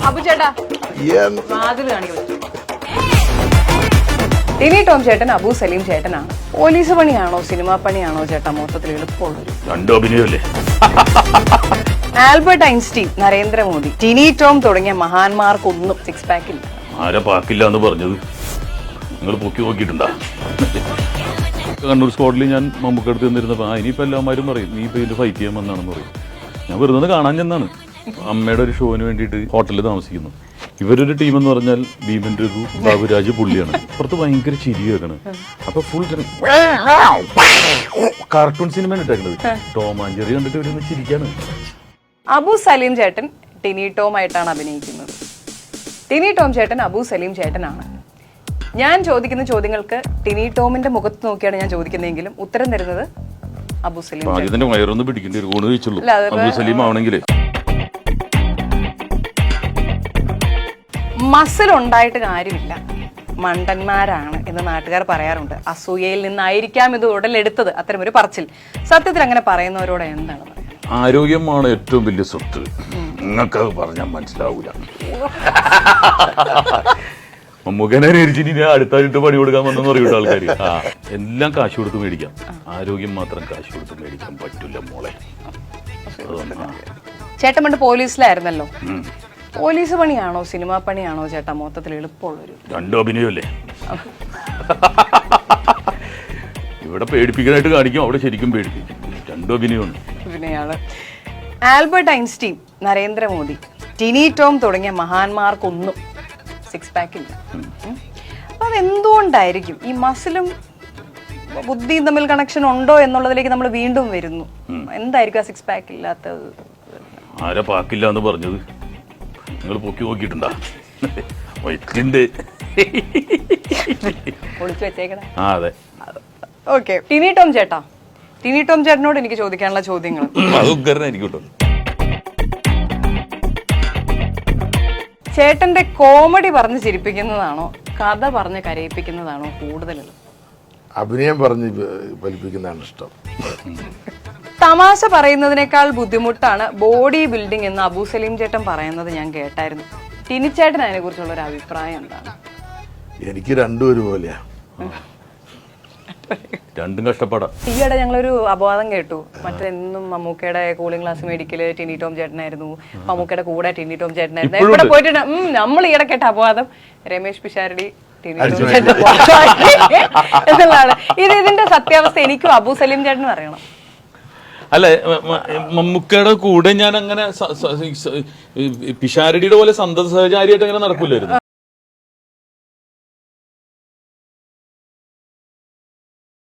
അബു ചേട്ടാ വാതിൽ കാണിക്കും. ടിനി ടോം ചേട്ടൻ അബു സലീം ചേട്ടനാണ്. പോലീസ് പണിയാണോ സിനിമാ പണിയാണോ ചേട്ടാ മൊത്തത്തിൽ എളുപ്പമുള്ളൊരു രണ്ടോ അഭിനയല്ലേ? ആൽബർട്ട് ഐൻസ്റ്റീൻ, നരേന്ദ്രമോദി, ടിനി ടോം തുടങ്ങിയ മഹാന്മാർക്കൊന്നും സിക്സ് പാക്ക് ഇല്ല. ആരെ പാക്കില്ല എന്ന് പറഞ്ഞത്? നിങ്ങൾ പൊക്കി നോക്കിയിട്ടുണ്ടാ? കണ്ണൂർ സ്ക്വാഡിൽ ഞാൻ മമ്മൂക്കടുത്ത് നിന്നിരുന്നപ്പോ ഇനിയിപ്പോ എല്ലാവരും പറയും നീ ഇപ്പൊ ഇതിന്റെ ഫൈറ്റ് ചെയ്യാൻ വന്നാണെന്ന് പറയും. ഞാൻ വെറുതെ കാണാൻ ചെന്നാണ്. അമ്മയുടെ ഒരു ഷോന് വേണ്ടിയിട്ട് ഹോട്ടലിൽ താമസിക്കുന്നു. ഇവരൊരു ടീം എന്ന് പറഞ്ഞാൽ ഭീമൻ രഘു, ബാബുരാജ്, പുള്ളിയാണ്. പുറത്ത് ഭയങ്കര ചിരി കേൾക്കണ്. അപ്പൊ ഫുൾ കാർട്ടൂൺ സിനിമ ഇട്ടേക്കുന്നത്. ടോം ആൻഡ് ജെറി കണ്ടിട്ട് ഇവരൊന്ന് ചിരിക്കാണ്. അബു സലീം ചേട്ടൻ ടിനി ടോം ആയിട്ടാണ് അഭിനയിക്കുന്നത്. ടിനി ടോം ചേട്ടൻ അബു സലീം ചേട്ടനാണ്. ഞാൻ ചോദിക്കുന്ന ചോദ്യങ്ങൾക്ക് ടിനി ടോമിന്റെ മുഖത്ത് നോക്കിയാണ് ഞാൻ ചോദിക്കുന്നതെങ്കിലും ഉത്തരം തരുന്നത് അബു സലീം. ആദ്യത്തിന്റെ വയറൊന്ന് പിടിക്കേണ്ടി ഒരു ഊണ് കഴിച്ചുള്ളൂ. അബു സലീം ആവണമെങ്കിൽ മസിൽ ഉണ്ടായിട്ട് കാര്യമില്ല, മണ്ടന്മാരാണ് എന്ന് നാട്ടുകാർ പറയാറുണ്ട്. അസൂയയിൽ നിന്നായിരിക്കാം ഇത് ഉടലെടുത്തത്, അത്തരമൊരു പറച്ചിൽ. സത്യത്തിൽ അങ്ങനെ പറയുന്നവരോട് എന്താണ് പറയുക? ആരോഗ്യമാണ് ഏറ്റവും വലിയ സ്വത്ത്. നിങ്ങൾക്കത് പറഞ്ഞാൽ മനസ്സിലാവൂല. മമ്മൂക്കനെ അടുത്തായിട്ട് പണി കൊടുക്കാൻ വന്നെന്ന് പറയൂട്ടോ ആൾക്കാർ. എല്ലാം കാശ് കൊടുത്ത് മേടിക്കാം, ആരോഗ്യം മാത്രം കാശ് കൊടുത്ത് മേടിക്കാൻ പറ്റില്ല മോളെ. ചേട്ടൻ പണ്ട് പോലീസിലായിരുന്നല്ലോ. പോലീസ് പണിയാണോ സിനിമാ പണിയാണോ ചേട്ടാ മൊത്തത്തിൽ എളുപ്പമുള്ളൊരു? രണ്ടോ അഭിനയല്ലേ? ഇവിടെ പേടിപ്പിക്കാനായിട്ട് കാണിക്കും, അവിടെ ശരിക്കും പേടിപ്പിക്കും. രണ്ടോ അഭിനയമാണ്. ആൽബർട്ട് ഐൻസ്റ്റീൻ, നരേന്ദ്രമോദി, ടിനി ടോം തുടങ്ങിയ മഹാന്മാർക്കൊന്നും സിക്സ് പാക്ക് ഇല്ല. അപ്പൊ അതെന്തുകൊണ്ടായിരിക്കും? ഈ മസിലും ബുദ്ധിയും തമ്മിൽ കണക്ഷൻ ഉണ്ടോ എന്നുള്ളതിലേക്ക് നമ്മൾ വീണ്ടും വരുന്നു. എന്തായിരിക്കും ആ സിക്സ് പാക്ക് ഇല്ലാത്തത്? ആരെ പാക്കില്ല എന്ന് പറഞ്ഞത്? നിങ്ങൾ പൊക്കി നോക്കിയിട്ടുണ്ടാ? വയറ്റിന്റെ ഒളിച്ചു വെച്ചേക്കണേ. അതെ. ഓക്കെ, ടിനി ടോം ചേട്ടാ, ടിനി ടോം ചേട്ടനോട് എനിക്ക് ചോദിക്കാനുള്ള ചോദ്യങ്ങൾ. ചേട്ടന്റെ കോമഡി പറഞ്ഞ് ചിരിപ്പിക്കുന്നതാണോ കഥ പറഞ്ഞ് കരയിപ്പിക്കുന്നതാണോ കൂടുതൽ? അഭിനയം പറഞ്ഞ് ഫലിപ്പിക്കുന്നതാണ് ഇഷ്ടം. തമാശ പറയുന്നതിനേക്കാൾ ബുദ്ധിമുട്ടാണ് ബോഡി ബിൽഡിംഗ് എന്ന് അബു സലീം ചേട്ടൻ പറയുന്നത് ഞാൻ കേട്ടായിരുന്നു. ടിനി ചേട്ടൻ അതിനെ കുറിച്ചുള്ള ഒരു അഭിപ്രായം എന്താണ്? എനിക്ക് രണ്ടും ഒരുപോലെയാ. രണ്ടും കഷ്ടപ്പാടാ. ഈയിടെ ഞങ്ങളൊരു അപവാദം കേട്ടു. മറ്റെന്നും മമ്മൂക്കയുടെ കൂളിംഗ് ഗ്ലാസ് മേടിക്കല് ടിനി ടോം ചേട്ടനായിരുന്നു, മമ്മൂക്കയുടെ കൂടെ ടിനി ടോം ചേട്ടനായിരുന്നു. എവിടെ പോയിട്ട് നമ്മൾ ഈയിടെ കേട്ട അപവാദം രമേശ് പിഷാരടി ടിനി ടോം ചേട്ടൻ എന്നുള്ളതാണ്. ഇതിന്റെ സത്യാവസ്ഥ എനിക്കും അബു സലീം ചേട്ടനും അറിയണം. അല്ല, മമ്മൂക്കയുടെ കൂടെ ഞാൻ അങ്ങനെ പിഷാരടിയുടെ പോലെ സന്തത സഹചാരിയായിട്ട് അങ്ങനെ നടക്കൂലായിരുന്നു.